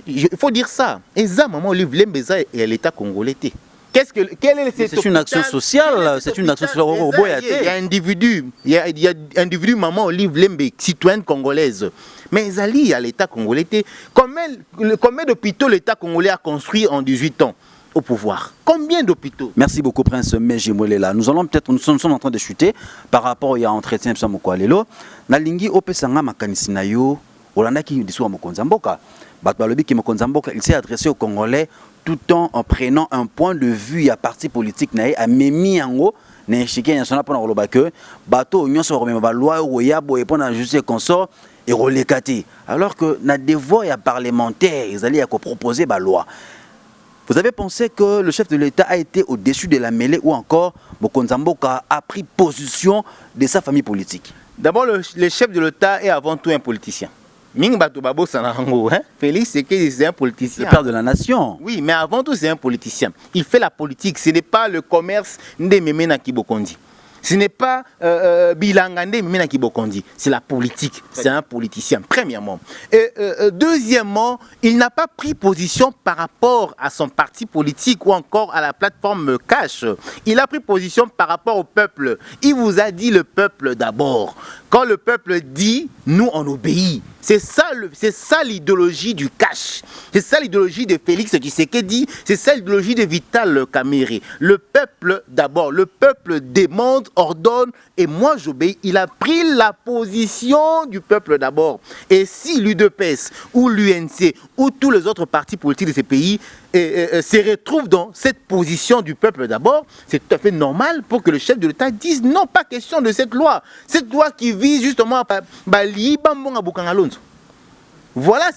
A: Il faut dire ça. Et ça maman Olive Lembe et l'état congolais.
B: C'est une action sociale, c'est une action sociale.
A: Il y a un individu, maman Olive Lembe, citoyenne congolaise. Mais Zali, à l'État congolais, combien d'hôpitaux l'État congolais a construit en 18 ans au pouvoir? Combien d'hôpitaux?
B: Merci beaucoup, Prince Mejimolela. Nous sommes en train de chuter par rapport à l'entretien de Samokwalelo. Nalingi opesanga makanisina yo, olanda ki diso Mokonzamboka. Batbalobi ki Mokonzamboka, il s'est adressé aux Congolais tout en prenant un point de vue à parti politique nae a memi yango na échiquier national pour na que bateau nyonso remema ba loi oya boye pour na justice consort et relekati alors que na devoir ya parlementaire ils allaient à proposer ba loi. Vous avez pensé que le chef de l'État a été au-dessus de la mêlée ou encore Mokonzamboka a pris position de sa famille politique?
A: D'abord le chef de l'État est avant tout un politicien. Félix c'est un politicien.
B: Le père de la nation.
A: Oui, mais avant tout c'est un politicien. Il fait la politique, ce n'est pas le commerce de Memena Kibokondi. Ce n'est pas Bilangande Memena Kibokondi. C'est la politique, c'est un politicien, premièrement. Et deuxièmement, il n'a pas pris position par rapport à son parti politique ou encore à la plateforme Cash. Il a pris position par rapport au peuple. Il vous a dit le peuple d'abord. Quand le peuple dit, nous on obéit. C'est ça l'idéologie du Cash. C'est ça l'idéologie de Félix Tshisekedi. C'est ça l'idéologie de Vital Kamerhe. Le peuple d'abord. Le peuple demande, ordonne et moi j'obéis. Il a pris la position du peuple d'abord. Et si l'UDPS ou l'UNC ou tous les autres partis politiques de ces pays se retrouvent dans cette position du peuple d'abord, c'est tout à fait normal pour que le chef de l'État dise non, pas question de cette loi. Cette loi qui vise justement à bali bambonga bukangalonzo. Voilà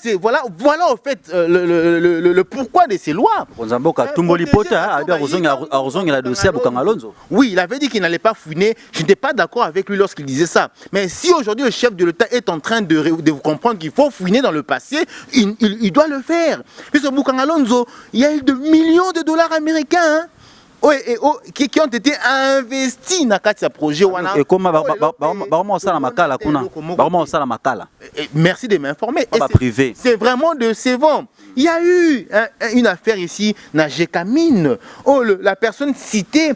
A: au fait le pourquoi de ces lois. Oui, il avait dit qu'il n'allait pas fouiner. Je n'étais pas d'accord avec lui lorsqu'il disait ça. Mais si aujourd'hui le chef de l'État est en train de vous comprendre qu'il faut fouiner dans le passé, il doit le faire. Puisque Bukangalonzo, il y a eu de millions de dollars américains. qui ont été investis dans ce projet.
B: Et comment
A: merci de m'informer.
B: C'est
A: vraiment décevant. Il y a eu une affaire ici, Najekamine, où la personne citée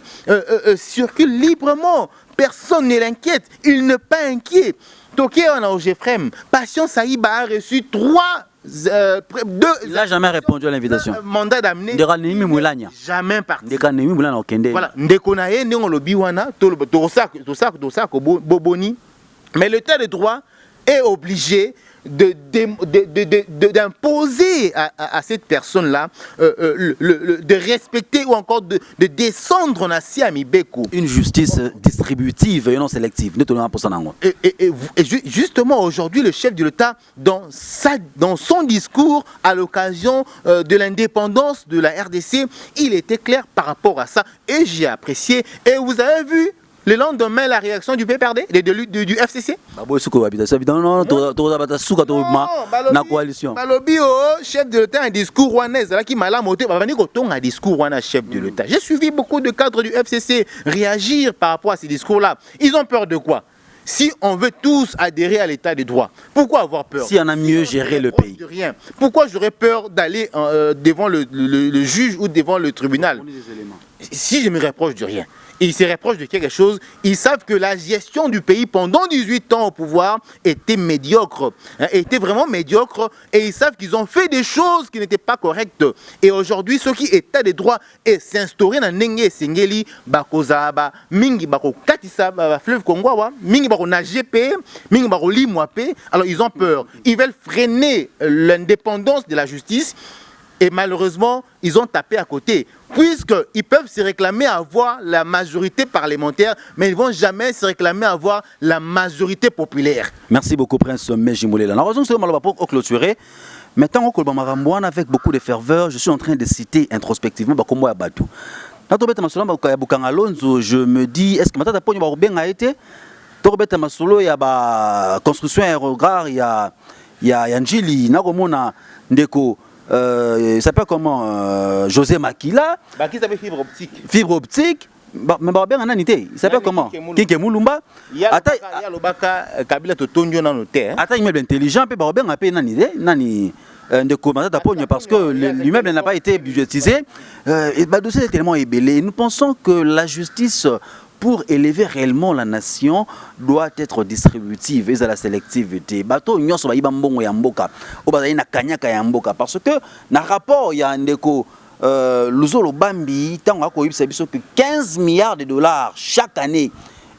A: circule librement. Personne ne l'inquiète. Il n'est pas inquiet. Toké, on a au Gefrem. Passion Saïba a reçu 3.
B: Il n'a jamais répondu à l'invitation.
A: Mandat d'amener. Jamais parti. Voilà. Ndekonaye, Ndengolobiwana, Boboni. Mais le tas de droit est obligé d'imposer à cette personne-là de respecter ou encore de descendre à Mibeku.
B: Une justice distributive et non sélective.
A: Et justement, aujourd'hui, le chef de l'État, dans son discours à l'occasion de l'indépendance de la RDC, il était clair par rapport à ça. Et j'ai apprécié. Et vous avez vu le lendemain, la réaction du PPRD, du FCC. Balobi, chef de l'État, un discours ouanais, qui m'a lamoté, un discours ouanais, chef de l'État. J'ai suivi beaucoup de cadres du FCC réagir par rapport à ces discours-là. Ils ont peur de quoi? Si on veut tous adhérer à l'état de droit, pourquoi avoir peur?
B: Si on a mieux géré le pays.
A: De rien. Pourquoi j'aurais peur d'aller devant le juge ou devant le tribunal? Si je me reproche de rien. Ils se reprochent de quelque chose. Ils savent que la gestion du pays pendant 18 ans au pouvoir était médiocre. Était vraiment médiocre. Et ils savent qu'ils ont fait des choses qui n'étaient pas correctes. Et aujourd'hui, ce qui état des droits est s'instaurer dans Nenge Sengeli, Bakozaba, Mingi Bako Katisa, fleuve Congo, Mingi Bako Najepe, Mingi Bako Limwape. Alors ils ont peur. Ils veulent freiner l'indépendance de la justice. Et malheureusement, ils ont tapé à côté. Puisqu'ils peuvent se réclamer à avoir la majorité parlementaire, mais ils ne vont jamais se réclamer à avoir la majorité populaire.
B: Merci beaucoup, Prince Mejimoulela. La raison, c'est que pour clôturer, maintenant, avec beaucoup de ferveur, je suis en train de citer introspectivement comment Batou. Je me dis, est-ce que maintenant, bien a été? Il y a construction aérogare, il y a Njili, Ndeko. Il s'appelle comment José Makila.
A: Qui s'appelle fibre optique.
B: Fibre optique. Mais bien en anité. Il s'appelle comment Kike Mulumba.
A: Il y a le Baka Kabila Totondio dans nos terres.
B: Attends, il est intelligent. Puis bien a payé nanité. Nani de commander d'appoint parce que l'immeuble n'a pas été budgétisé. Et le dossier est tellement ébellé. Nous pensons que la justice, pour élever réellement la nation, doit être distributive et à la sélectivité. Bato nyonso ba ibambongo ya mboka. Obazali na kanyaka ya mboka parce que na rapport ya ndeko Luzolo Bambi tango ko yibisa biso que 15 milliards de dollars chaque année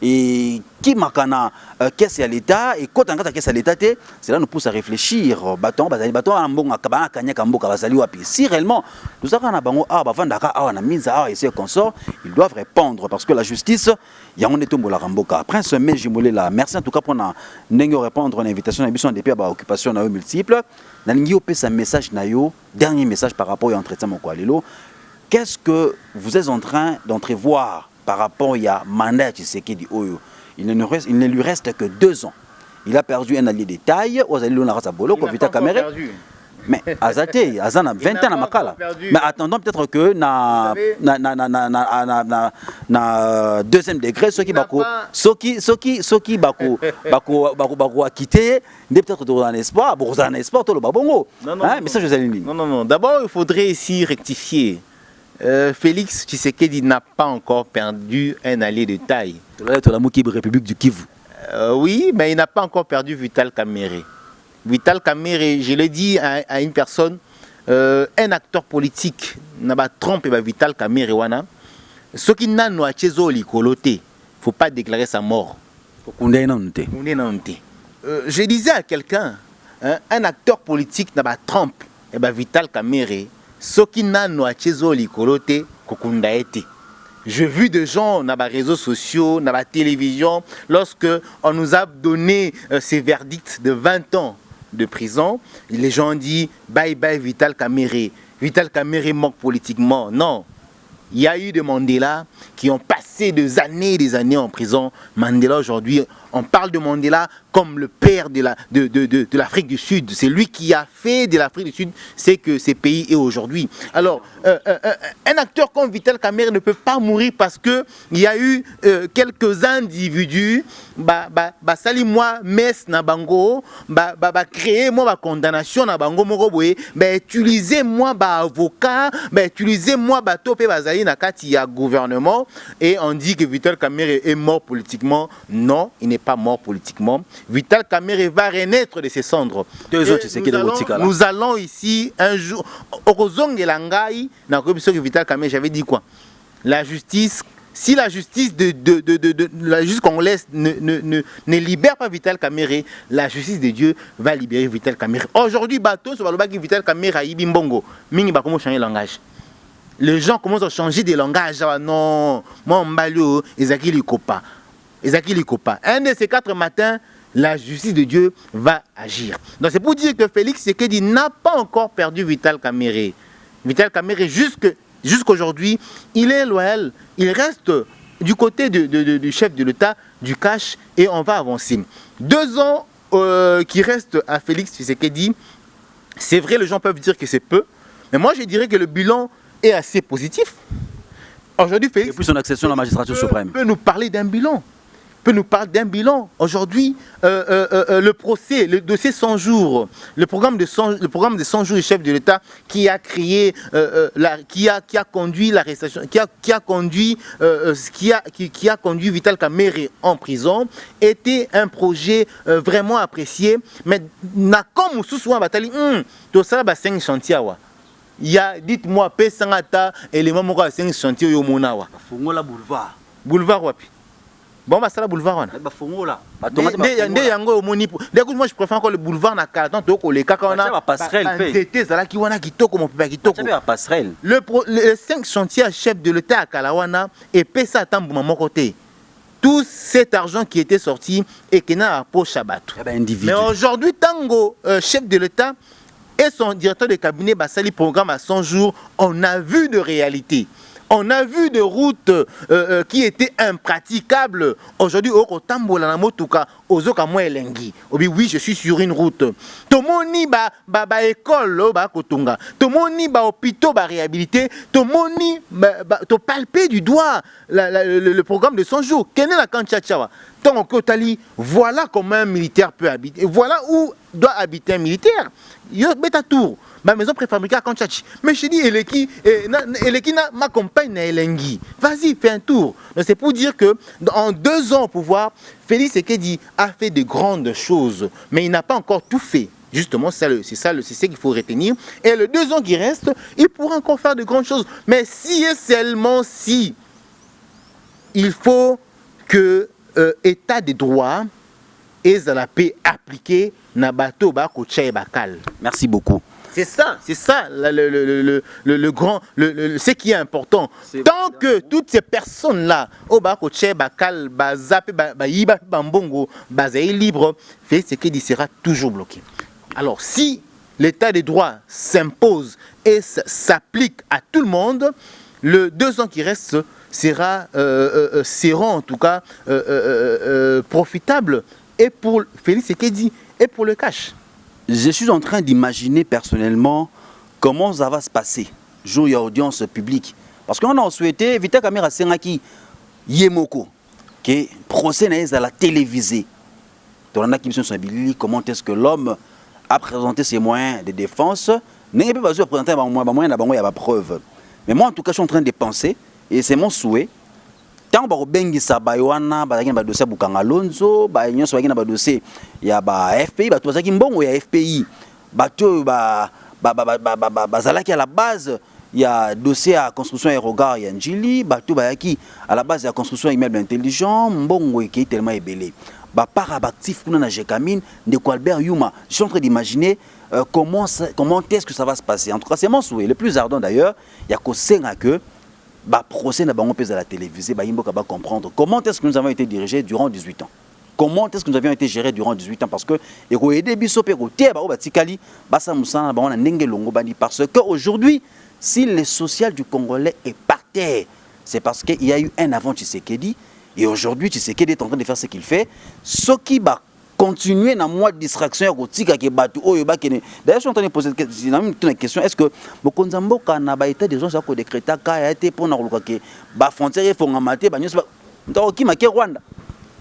B: et qui makana caisse à l'État et quand on a caisse à l'État, cela nous pousse à réfléchir. Baton en bon akabana kanyaka mboka bazali wapi. Si réellement nous avons na bango a bavandaka a na minza a et ses consorts, ils doivent répondre parce que la justice ya on est tombo la ramboka. Prince Mejimoulela, merci en tout cas pour n'engo répondre à l'invitation à biso depuis à occupation na multiple. Nangi opé sa message na yo, dernier message par rapport à entretien mon kwalelo. Qu'est-ce que vous êtes en train d'entrevoir par rapport à mandat Tshisekedi Oyo? Il ne lui reste que 2 ans. Il a perdu un allié de taille. Mais Azate, Azana 20 ans à Makala. Mais attendons peut-être que na deuxième degré, ceux qui bako a quitté, peut-être dans l'espoir, un espoir, tout le babongo. Mais ça, je
A: non. D'abord, il faudrait ici rectifier. Félix Tshisekedi n'a pas encore perdu un allié de taille.
B: La République du Kivu.
A: Oui, mais il n'a pas encore perdu Vital Kamerhe. Vital Kamerhe, je l'ai dit à une personne, un acteur politique n'a pas trompé Vital Kamerhe. Ce qui n'a pas il ne faut pas déclarer sa mort. Je disais à quelqu'un, un acteur politique n'a pas trompé Vital Kamerhe. Ce qui n'a pas j'ai vu des gens dans les réseaux sociaux, dans la télévision, lorsque on nous a donné ces verdicts de 20 ans de prison, les gens ont dit bye bye Vital Kamerhe. Vital Kamerhe manque politiquement. Non. Il y a eu des Mandela qui ont passé des années en prison. Mandela aujourd'hui, on parle de Mandela comme le père de l'Afrique du Sud. C'est lui qui a fait de l'Afrique du Sud ce que ces pays est aujourd'hui. Alors, un acteur comme Vital Kamerhe ne peut pas mourir parce qu'il y a eu quelques individus sali moi mess na bango créer moi condamnation na bango moko boye utiliser moi avocat utiliser moi topé bazali na kati ya gouvernement et on dit que Vital Kamerhe est mort politiquement. Non, il n'est pas mort politiquement. Vital Kamerhe va renaître de ses cendres. Nous allons ici un jour Vital Kamerhe, j'avais dit quoi? La justice, si la justice la justice congolaise ne libère pas Vital Kamerhe, la justice de Dieu va libérer Vital Kamerhe. Aujourd'hui, bateau sur le Vital Kamerhe a Ibimbongo. Mingi ba comment changer langage. Les gens commencent à changer de langage. Non, moi Mbalio, Ezaki Likopa. Ezaki Likopa. Un de ces 4 matins, la justice de Dieu va agir. Donc c'est pour dire que Félix Tshisekedi n'a pas encore perdu Vital Kamerhe. Vital Kamerhe, jusqu'aujourd'hui, il est loyal. Il reste du côté du chef de l'État, du cash, et on va avancer. 2 ans qui restent à Félix Tshisekedi, c'est vrai, les gens peuvent dire que c'est peu, mais moi je dirais que le bilan est assez positif. Aujourd'hui, Félix,
B: depuis son accession à la magistrature suprême,
A: peut nous parler d'un bilan. Aujourd'hui, le procès, le dossier 100 jours, le programme de 100 jours du chef de l'État qui a créé, qui a conduit l'arrestation, qui a conduit Vital Kamerhe en prison, était un projet vraiment apprécié. Mais comme souvent batali, tout ça va 5 chantiers. Il y a, dites-moi, P100 éléments moko à 5 chantiers yo monawa.
B: Fongola boulevard.
A: Boulevard wapi? Bon, bah ça la boulevard wana.
B: Ba fongola.
A: Écoute, moi je préfère encore le boulevard na Calaton to ko le kaka wana.
B: Ba passerelle pe.
A: C'était ça là qui wana kitoko mon papa kitoko.
B: Ba passerelle.
A: Les 5 chantiers chef de l'État à Kalawana et pesa tambu mon côté. Tout cet argent qui était sorti et qui n'a pas Shabatou. Mais aujourd'hui Tango chef de l'État et son directeur de cabinet Basali programme à 100 jours, on a vu de réalité. On a vu des routes qui étaient impraticables. Aujourd'hui, au Tambola na motuka, ozoka mo elengi. Oui, je suis sur une route. Tomoni ba école ba kotunga. Tomoni ba hôpitaux ba réhabilité. Tomoni to palper du doigt le programme de 100 jours. Kene la kanchachawa. Donc voilà comment un militaire peut habiter. Voilà où doit habiter un militaire. Yo beta tour. Ma maison préfabriquée à Kanchachi. Mais je dis, Eleki ma compagne na Elengi. Vas-y, fais un tour. C'est pour dire que en 2 ans au pouvoir, Félix Tshisekedi a fait de grandes choses, mais il n'a pas encore tout fait. Justement, c'est ce qu'il faut retenir. Et les 2 ans qui restent, il pourra encore faire de grandes choses. Mais si et seulement si, il faut que État de droit et la paix appliquée na bateau ba kocha et bakal.
B: Merci beaucoup.
A: C'est ça le grand, ce qui est important. Tant que toutes ces personnes-là, au Bakoche, Bakal, Bazap, Bayiba, Bambongo, Bazaï libre, Félix Tshisekedi sera toujours bloqué. Alors, si l'état des droits s'impose et s'applique à tout le monde, les 2 ans qui restent seront en tout cas profitables et pour Félix Tshisekedi et pour le cash.
B: Je suis en train d'imaginer personnellement comment ça va se passer, jour et audience publique. Parce qu'on a souhaité, Vital Kamerhe Sengaki Yemoko, qui est procès à la télévisée. Comment est-ce que l'homme a présenté ses moyens de défense? N'est pas besoin de présenter des preuves. Mais moi, en tout cas, je suis en train de penser, et c'est mon souhait. Tant que bengi sabaywana ba ba dossier bukanga Lonzo ba nyonso ba dossier ya ba FPI ba tozaki mbongo ya FPI ba to ba zalaki à la base ya dossier à construction aérogare ya Njili ba to ba yaki à la base ya construction immeuble intelligent mbongo qui tellement ébélé ba parabactif kuna na Jekamine de Albert Yuma. Je suis en train d'imaginer comment est-ce que ça va se passer. En tout cas, c'est mon souhait le plus ardent d'ailleurs, il y a kosenga que procès n'a pas à la télévision, va comprendre comment est-ce que nous avons été dirigés durant 18 ans. Comment est-ce que nous avions été gérés durant 18 ans? Parce que aujourd'hui, si le social du Congolais est par terre, c'est parce qu'il y a eu un avant Tshisekedi Et aujourd'hui, tu sais qu'il est en train de faire ce qu'il fait. Ce qui va continuer dans moi de distraction, d'ailleurs, je suis en train de poser une question. Est-ce que Mokonzambo kana ba été des gens qui décrété ka a été pour na que ba frontière font amater ba nyos ba qui ma Rwanda.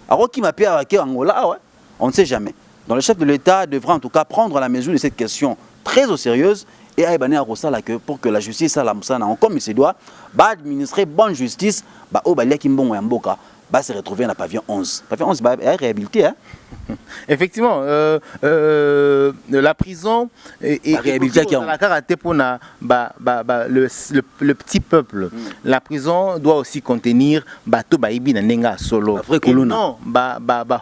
B: Alors qui m'a payé Angola, ouais. On ne sait jamais. Donc le chef de l'État devra en tout cas prendre la mesure de cette question très au sérieux et aïbané à Rossala que pour que la justice à la Moussana comme il se doit, bah administrer bonne justice, bah au balia Kimbongo Yamboka, bah se retrouver dans le pavillon 11. Pavillon 11 bah est réhabilité hein.
A: Effectivement, la prison est réhabilitée dans la karaté pour le petit peuple. La prison doit aussi contenir bateau baibi nanenga solo. Non,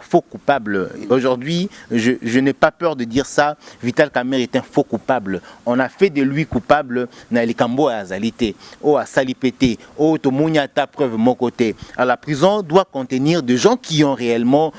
A: faux coupable. Aujourd'hui, je n'ai pas peur de dire ça. Vital Kamerhe est un faux coupable. On a fait de lui coupable na likambo à azalité, ou à salipété, ou tomunya ta preuve mon côté. Alors, la prison doit contenir des gens qui ont réellement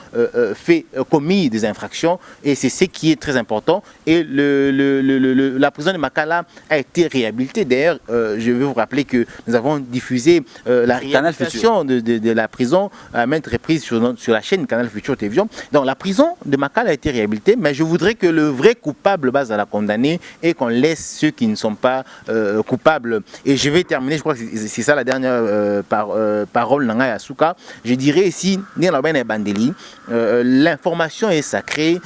A: commis des infractions et c'est ce qui est très important et la prison de Makala a été réhabilitée. D'ailleurs, je vais vous rappeler que nous avons diffusé la réhabilitation de la prison à maintes reprises sur la chaîne Canal Futur Télévision. Donc la prison de Makala a été réhabilitée, mais je voudrais que le vrai coupable base à la condamner et qu'on laisse ceux qui ne sont pas coupables. Et je vais terminer, je crois que c'est ça la dernière parole Nanga Yasuka. Je dirais ici, l'information est sacrée,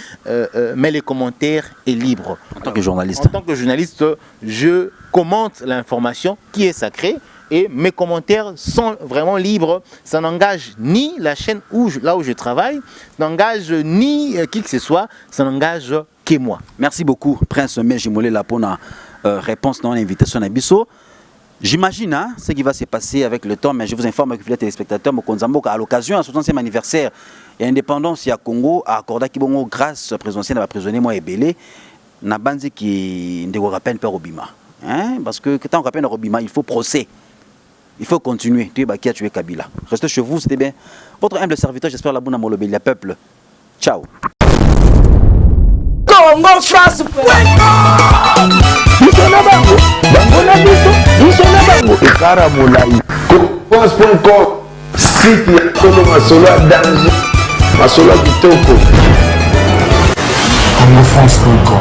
A: mais les commentaires est libre.
B: En tant que journaliste.
A: En tant que journaliste, je commente l'information qui est sacrée et mes commentaires sont vraiment libres. Ça n'engage ni la chaîne là où je travaille, ça n'engage ni qui que ce soit, ça n'engage que moi.
B: Merci beaucoup, Prince Mejimole Lapona, réponse dans l'invitation à Bisso. J'imagine hein, ce qui va se passer avec le temps, mais je vous informe que les téléspectateurs, Mokonzamboka, à l'occasion, à son 60e anniversaire et indépendance à Congo, à accorder Kibongo grâce présidentielle à la prisonnier moi et Belé, n'a pas dit qu'il ne rappelle pas Robima. Hein? Parce que quand on rappelle Robima, il faut procès. Il faut continuer. Tu es qui a tué Kabila. Restez chez vous, c'était bien. Votre humble serviteur, j'espère la bonne Molobeli, le peuple. Ciao.
C: Congo France. France.com site ya Kolo Masolo à danger Masolo kitoko. Congo France.com